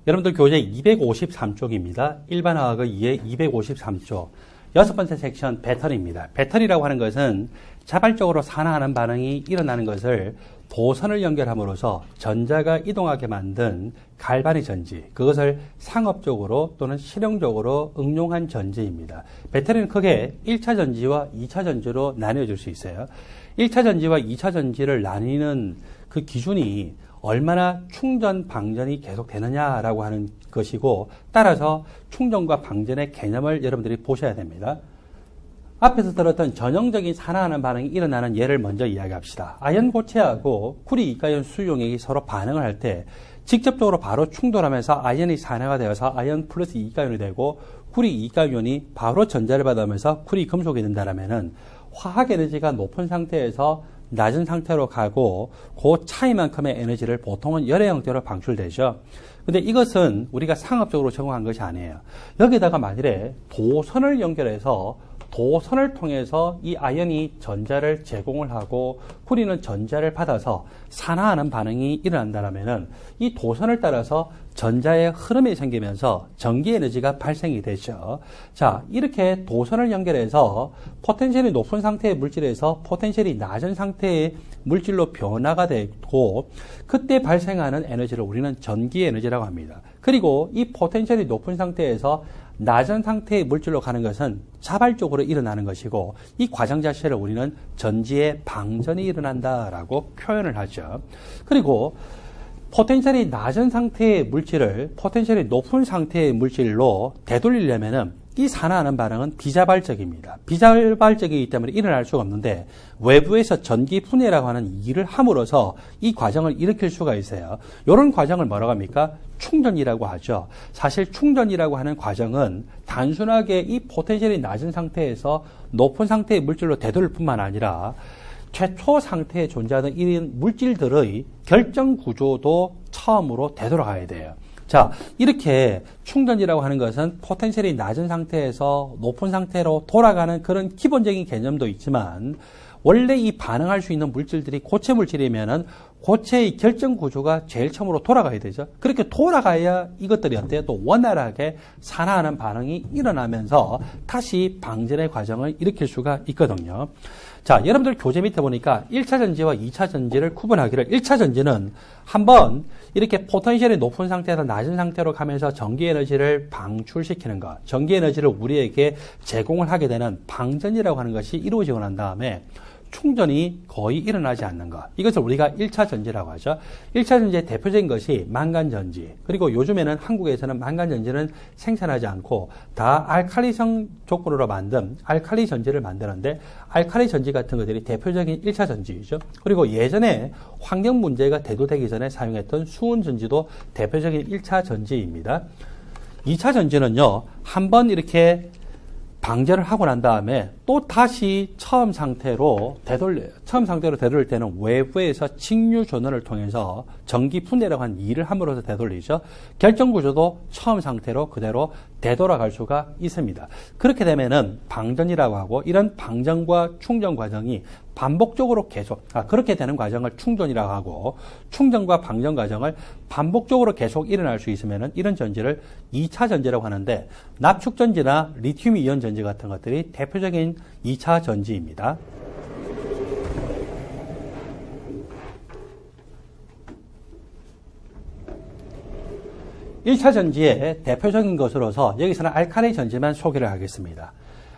여러분들 교재 253쪽입니다. 일반화학의 2의 253쪽. 여섯 번째 섹션 배터리입니다. 배터리라고 하는 것은 자발적으로 산화하는 반응이 일어나는 것을 도선을 연결함으로써 전자가 이동하게 만든 갈바닉 전지, 그것을 상업적으로 또는 실용적으로 응용한 전지입니다. 배터리는 크게 1차 전지와 2차 전지로 나뉘어질 수 있어요. 1차 전지와 2차 전지를 나뉘는 그 기준이 얼마나 충전, 방전이 계속되느냐라고 하는 것이고, 따라서 충전과 방전의 개념을 여러분들이 보셔야 됩니다. 앞에서 들었던 전형적인 산화하는 반응이 일어나는 예를 먼저 이야기합시다. 아연 고체하고 쿠리 이가연 수용액이 서로 반응을 할 때 직접적으로 바로 충돌하면서 아연이 산화가 되어서 아연 플러스 이가연이 되고 쿠리 이가연이 바로 전자를 받으면서 쿠리 금속이 된다라면은 화학 에너지가 높은 상태에서 낮은 상태로 가고 그 차이만큼의 에너지를 보통은 열의 형태로 방출되죠. 근데 이것은 우리가 상업적으로 적용한 것이 아니에요. 여기다가 만일에 도선을 연결해서 도선을 통해서 이 아연이 전자를 제공을 하고 쿠리는 전자를 받아서 산화하는 반응이 일어난다면 이 도선을 따라서 전자의 흐름이 생기면서 전기 에너지가 발생이 되죠. 자, 이렇게 도선을 연결해서 포텐셜이 높은 상태의 물질에서 포텐셜이 낮은 상태의 물질로 변화가 되고 그때 발생하는 에너지를 우리는 전기 에너지라고 합니다. 그리고 이 포텐셜이 높은 상태에서 낮은 상태의 물질로 가는 것은 자발적으로 일어나는 것이고 이 과정 자체를 우리는 전지의 방전이 일어난다라고 표현을 하죠. 그리고 포텐셜이 낮은 상태의 물질을 포텐셜이 높은 상태의 물질로 되돌리려면은 이 산화하는 반응은 비자발적입니다. 비자발적이기 때문에 일어날 수가 없는데 외부에서 전기 분해라고 하는 일을 함으로써 이 과정을 일으킬 수가 있어요. 이런 과정을 뭐라고 합니까? 충전이라고 하죠. 사실 충전이라고 하는 과정은 단순하게 이 포텐셜이 낮은 상태에서 높은 상태의 물질로 되돌릴 뿐만 아니라 최초 상태에 존재하는 이런 물질들의 결정 구조도 처음으로 되돌아가야 돼요. 자, 이렇게 충전이라고 하는 것은 포텐셜이 낮은 상태에서 높은 상태로 돌아가는 그런 기본적인 개념도 있지만 원래 이 반응할 수 있는 물질들이 고체 물질이면은 고체의 결정 구조가 제일 처음으로 돌아가야 되죠. 그렇게 돌아가야 이것들이 어때요? 또 원활하게 산화하는 반응이 일어나면서 다시 방전의 과정을 일으킬 수가 있거든요. 자, 여러분들 교재 밑에 보니까 1차 전지와 2차 전지를 구분하기를 1차 전지는 한번 이렇게 포텐셜이 높은 상태에서 낮은 상태로 가면서 전기 에너지를 방출시키는 것, 전기 에너지를 우리에게 제공을 하게 되는 방전이라고 하는 것이 이루어지고 난 다음에 충전이 거의 일어나지 않는 것. 이것을 우리가 1차 전지라고 하죠. 1차 전지의 대표적인 것이 망간전지. 그리고 요즘에는 한국에서는 망간전지는 생산하지 않고 다 알칼리성 조건으로 만든 알칼리 전지를 만드는데 알칼리 전지 같은 것들이 대표적인 1차 전지이죠. 그리고 예전에 환경 문제가 대두되기 전에 사용했던 수은 전지도 대표적인 1차 전지입니다. 2차 전지는요, 한번 이렇게 방전을 하고 난 다음에 또 다시 처음 상태로 되돌릴 때는 외부에서 직류 전원을 통해서 전기 분해라고 하는 일을 함으로써 되돌리죠. 결정 구조도 처음 상태로 그대로 되돌아갈 수가 있습니다. 그렇게 되면은 방전이라고 하고 이런 방전과 충전 과정이 반복적으로 그렇게 되는 과정을 충전이라고 하고 충전과 방전 과정을 반복적으로 계속 일어날 수 있으면은 이런 전지를 2차 전지라고 하는데 납축전지나 리튬 이온 전지 같은 것들이 대표적인 2차 전지입니다. (1차) 전지의 대표적인 것으로서 여기서는 알칼리 전지만 소개를 하겠습니다.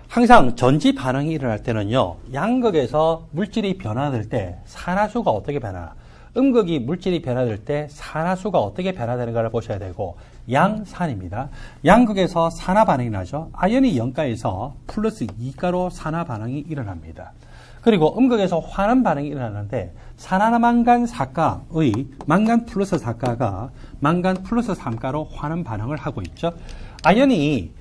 항상 전지 반응이 일어날 때는요, 양극에서 물질이 변화될 때 산화수가 어떻게 변하나, 음극이 물질이 변화될 때 산화수가 어떻게 변화되는가를 보셔야 되고, 양산입니다. 양극에서 산화 반응이 나죠. 아연이 0가에서 플러스 2가로 산화 반응이 일어납니다. 그리고 음극에서 환원 반응이 일어나는데 산화망간 4가의 망간 플러스 4가가 망간 플러스 3가로 환원 반응을 하고 있죠. 아연이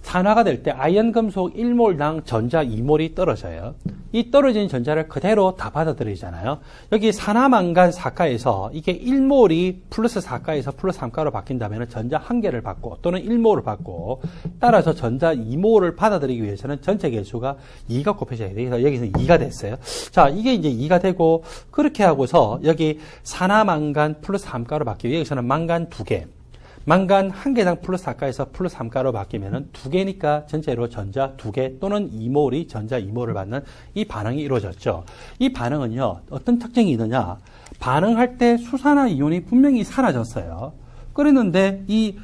산화가 될 때 아연 금속 1몰당 전자 2몰이 떨어져요. 이 떨어진 전자를 그대로 다 받아들이잖아요. 여기 산화망간 4가에서 이게 1몰이 플러스 4가에서 플러스 3가로 바뀐다면 전자 1개를 받고 또는 1몰을 받고 따라서 전자 2몰을 받아들이기 위해서는 전체 개수가 2가 곱해져야 돼요. 그래서 여기서 2가 됐어요. 자, 이게 이제 2가 되고 그렇게 하고서 여기 산화망간 플러스 3가로 바뀌고 여기서는 망간 2개. 망간 한 개당 플러스 4가에서 플러스 3가로 바뀌면은 두 개니까 전체로 전자 두 개 또는 2몰이 전자 2몰을 받는 이 반응이 이루어졌죠. 이 반응은요, 어떤 특징이 있느냐? 반응할 때 수산화이온이 분명히 사라졌어요. 그랬는데 이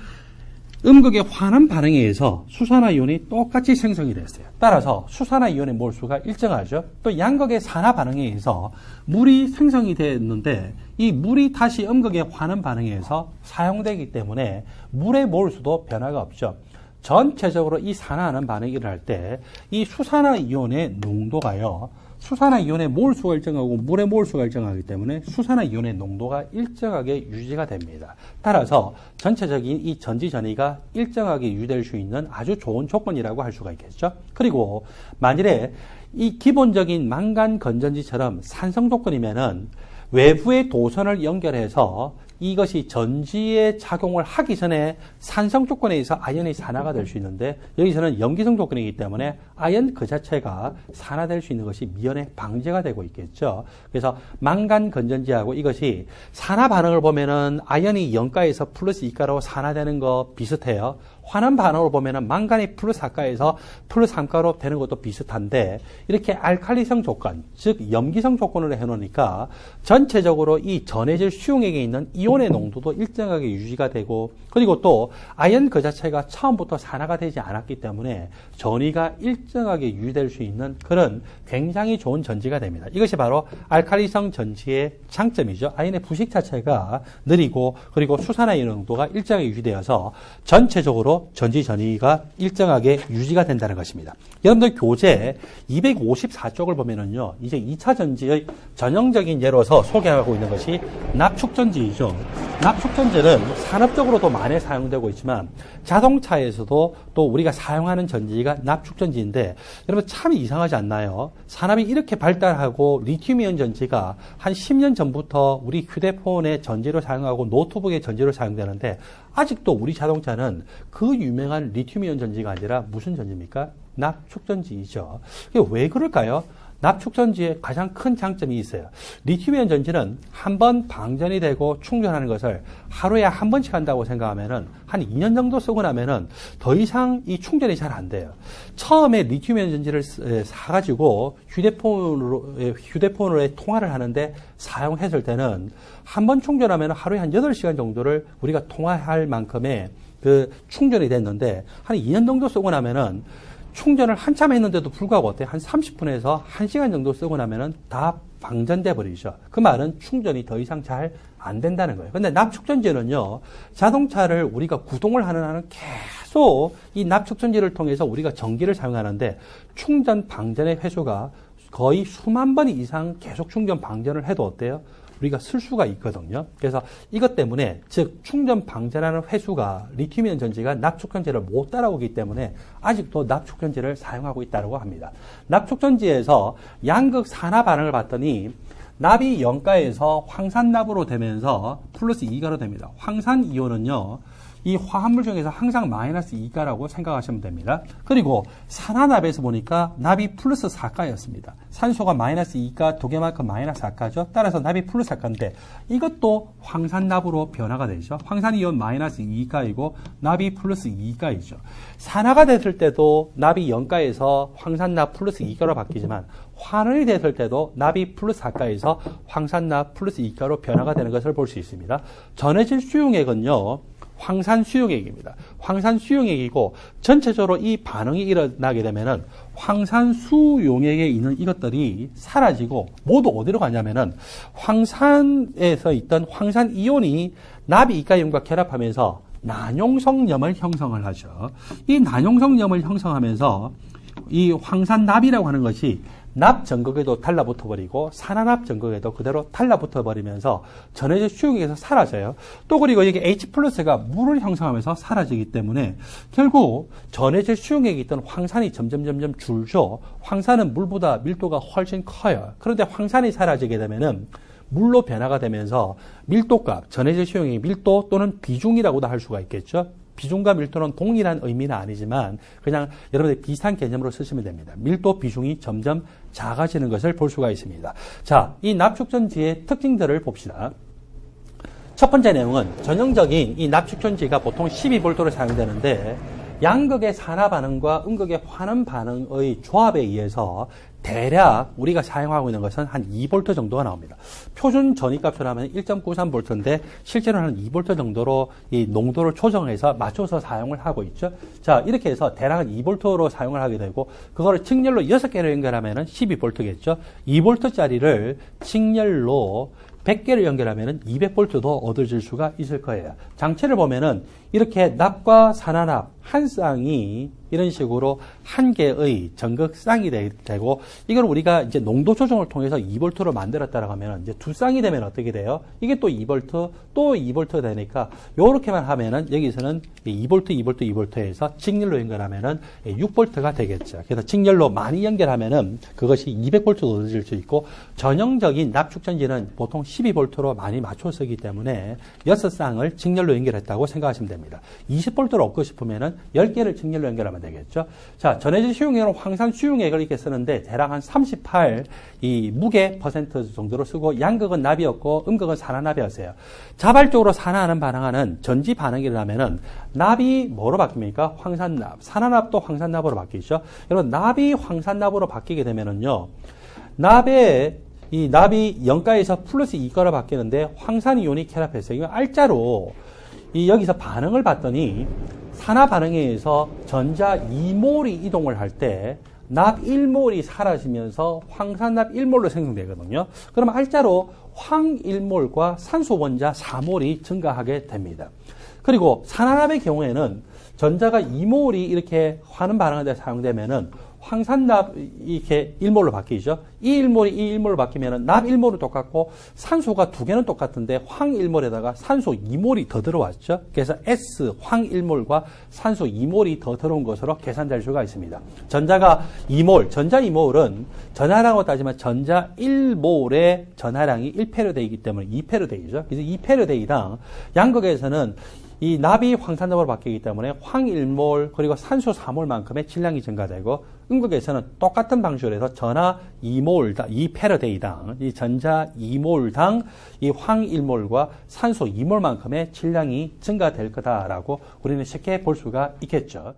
음극의 환원 반응에 의해서 수산화이온이 똑같이 생성이 됐어요. 따라서 수산화이온의 몰수가 일정하죠. 또 양극의 산화 반응에 의해서 물이 생성이 됐는데 이 물이 다시 음극의 환원 반응에 의해서 사용되기 때문에 물의 몰수도 변화가 없죠. 전체적으로 이 산화하는 반응이 일어날 때 이 수산화이온의 농도가요, 수산화이온의 몰수가 일정하고 물의 몰수가 일정하기 때문에 수산화이온의 농도가 일정하게 유지가 됩니다. 따라서 전체적인 이 전지전이가 일정하게 유지될 수 있는 아주 좋은 조건이라고 할 수가 있겠죠. 그리고 만일에 이 기본적인 망간 건전지처럼 산성 조건이면은 외부의 도선을 연결해서 이것이 전지에 작용을 하기 전에 산성 조건에 의해서 아연이 산화가 될 수 있는데 여기서는 염기성 조건이기 때문에 아연 그 자체가 산화될 수 있는 것이 미연에 방지가 되고 있겠죠. 그래서 망간 건전지하고 이것이 산화 반응을 보면은 아연이 0가에서 플러스 2가로 산화되는 거 비슷해요. 환원 반응을 보면은 망간이 플러스 4가에서 플러스 3가로 되는 것도 비슷한데 이렇게 알칼리성 조건, 즉 염기성 조건으로 해놓으니까 전체적으로 이 전해질 수용액에 있는 이온의 농도도 일정하게 유지가 되고 그리고 또 아연 그 자체가 처음부터 산화가 되지 않았기 때문에 전위가 일정하게 유지될 수 있는 그런 굉장히 좋은 전지가 됩니다. 이것이 바로 알칼리성 전지의 장점이죠. 아연의 부식 자체가 느리고 그리고 수산화이온 농도가 일정하게 유지되어서 전체적으로 전지 전위가 일정하게 유지가 된다는 것입니다. 여러분들 교재 254쪽을 보면은요, 이제 2차 전지의 전형적인 예로서 소개하고 있는 것이 납축전지이죠. 납축전지는 산업적으로도 많이 사용되고 있지만 자동차에서도 또 우리가 사용하는 전지가 납축전지인데 여러분 참 이상하지 않나요? 산업이 이렇게 발달하고 리튬이온 전지가 한 10년 전부터 우리 휴대폰의 전지로 사용하고 노트북의 전지로 사용되는데 아직도 우리 자동차는 그 유명한 리튬이온 전지가 아니라 무슨 전지입니까? 납축전지이죠. 이게 왜 그럴까요? 납축전지의 가장 큰 장점이 있어요. 리튬이온 전지는 한번 방전이 되고 충전하는 것을 하루에 한 번씩 한다고 생각하면은 한 2년 정도 쓰고 나면은 더 이상 이 충전이 잘 안 돼요. 처음에 리튬이온 전지를 사가지고 휴대폰으로 통화를 하는데 사용했을 때는 한 번 충전하면 하루에 한 8시간 정도를 우리가 통화할 만큼의 그 충전이 됐는데 한 2년 정도 쓰고 나면은 충전을 한참 했는데도 불구하고 어때요? 한 30분에서 1시간 정도 쓰고 나면은 다 방전돼 버리죠. 그 말은 충전이 더 이상 잘 안 된다는 거예요. 근데 납축전지는요, 자동차를 우리가 구동을 하는 한은 계속 이 납축전지를 통해서 우리가 전기를 사용하는데 충전 방전의 횟수가 거의 수만 번 이상 계속 충전 방전을 해도 어때요? 우리가 쓸 수가 있거든요. 그래서 이것 때문에 즉 충전 방전하는 횟수가 리튬이온 전지가 납축전지를 못 따라오기 때문에 아직도 납축전지를 사용하고 있다고 합니다. 납축전지에서 양극 산화 반응을 봤더니 납이 0가에서 황산납으로 되면서 플러스 2가로 됩니다. 황산이온은요, 이 화합물 중에서 항상 마이너스 2가라고 생각하시면 됩니다. 그리고 산화납에서 보니까 납이 플러스 4가였습니다. 산소가 마이너스 2가 두 개만큼 마이너스 4가죠. 따라서 납이 플러스 4가인데 이것도 황산납으로 변화가 되죠. 황산이온 마이너스 2가이고 납이 플러스 2가이죠. 산화가 됐을 때도 납이 0가에서 황산납 플러스 2가로 바뀌지만 환원이 됐을 때도 납이 플러스 4가에서 황산납 플러스 2가로 변화가 되는 것을 볼 수 있습니다. 전해질 수용액은요, 황산 수용액입니다. 황산 수용액이고 전체적으로 이 반응이 일어나게 되면은 황산 수용액에 있는 이것들이 사라지고 모두 어디로 가냐면은 황산에서 있던 황산 이온이 납 이가이온과 결합하면서 난용성염을 형성을 하죠. 이 난용성염을 형성하면서 이 황산납이라고 하는 것이 납 전극에도 달라붙어 버리고 산화납 전극에도 그대로 달라붙어 버리면서 전해질 수용액에서 사라져요. 또 그리고 여기 H+가 물을 형성하면서 사라지기 때문에 결국 전해질 수용액에 있던 황산이 점점 줄죠. 황산은 물보다 밀도가 훨씬 커요. 그런데 황산이 사라지게 되면은 물로 변화가 되면서 밀도값, 전해질 수용액의 밀도 또는 비중이라고도 할 수가 있겠죠. 비중과 밀도는 동일한 의미는 아니지만 그냥 여러분들 비슷한 개념으로 쓰시면 됩니다. 밀도 비중이 점점 작아지는 것을 볼 수가 있습니다. 자, 이 납축전지의 특징들을 봅시다. 첫 번째 내용은 전형적인 이 납축전지가 보통 12V로 사용되는데 양극의 산화 반응과 음극의 환원 반응의 조합에 의해서 대략 우리가 사용하고 있는 것은 한 2V 정도가 나옵니다. 표준 전위값으로 하면 1.93V인데 실제로는 한 2V 정도로 이 농도를 조정해서 맞춰서 사용을 하고 있죠. 자, 이렇게 해서 대략 한 2V로 사용을 하게 되고 그거를 직렬로 6개로 연결하면 12V겠죠. 2V짜리를 직렬로 100개를 연결하면 200V도 얻어질 수가 있을 거예요. 장치를 보면은 이렇게 납과 산화납 한 쌍이 이런 식으로 한 개의 전극 쌍이 되고 이걸 우리가 이제 농도 조정을 통해서 2V로 만들었다라고 하면 이제 두 쌍이 되면 어떻게 돼요? 이게 또 2V 또 2V 되니까 요렇게만 하면은 여기서는 2V에서 직렬로 연결하면은 6V가 되겠죠. 그래서 직렬로 많이 연결하면은 그것이 200V도 얻어질 수 있고 전형적인 납축전지는 보통 12V로 많이 맞춰 쓰기 때문에 6쌍을 직렬로 연결했다고 생각하시면 됩니다. 20V를 얻고 싶으면은 10개를 직렬로 연결하면 되겠죠. 자, 전해질 수용액은 황산 수용액을 이렇게 쓰는데 대략 한 38, 이 무게 퍼센트 정도로 쓰고 양극은 납이었고 음극은 산화납이었어요. 자발적으로 산화하는 반응하는 전지 반응이 일어나면은 납이 뭐로 바뀝니까? 황산납. 산화납도 황산납으로 바뀌죠. 여러분, 납이 황산납으로 바뀌게 되면은요, 이 납이 0가에서 플러스 2가로 바뀌는데 황산이온이 결합해서 이거 알짜로 여기서 반응을 봤더니 산화 반응에 의해서 전자 2몰이 이동을 할 때 납 1몰이 사라지면서 황산납 1몰로 생성되거든요. 그럼 알짜로 황 1몰과 산소 원자 4몰이 증가하게 됩니다. 그리고 산화납의 경우에는 전자가 2몰이 이렇게 환원 반응에 대해 사용되면은 황산납 이렇게 1몰로 바뀌죠. 이 1몰로 바뀌면은 납 1몰은 똑같고 산소가 두 개는 똑같은데 황 1몰에다가 산소 2몰이 더 들어왔죠. 그래서 S 황 1몰과 산소 2몰이 더 들어온 것으로 계산될 수가 있습니다. 전자가 2몰, 전자 2몰은 전하량으로 따지면 전자 1몰의 전하량이 1페르데이기 때문에 2페르데이죠. 그래서 2페르데이당 양극에서는 이 납이 황산납으로 바뀌기 때문에 황 1몰 그리고 산소 4몰만큼의 질량이 증가되고 음극에서는 똑같은 방식으로 해서 전하 2몰, 2페르데이당 이 전자 2몰당 이 황 1몰과 산소 2몰만큼의 질량이 증가될 거다라고 우리는 쉽게 볼 수가 있겠죠.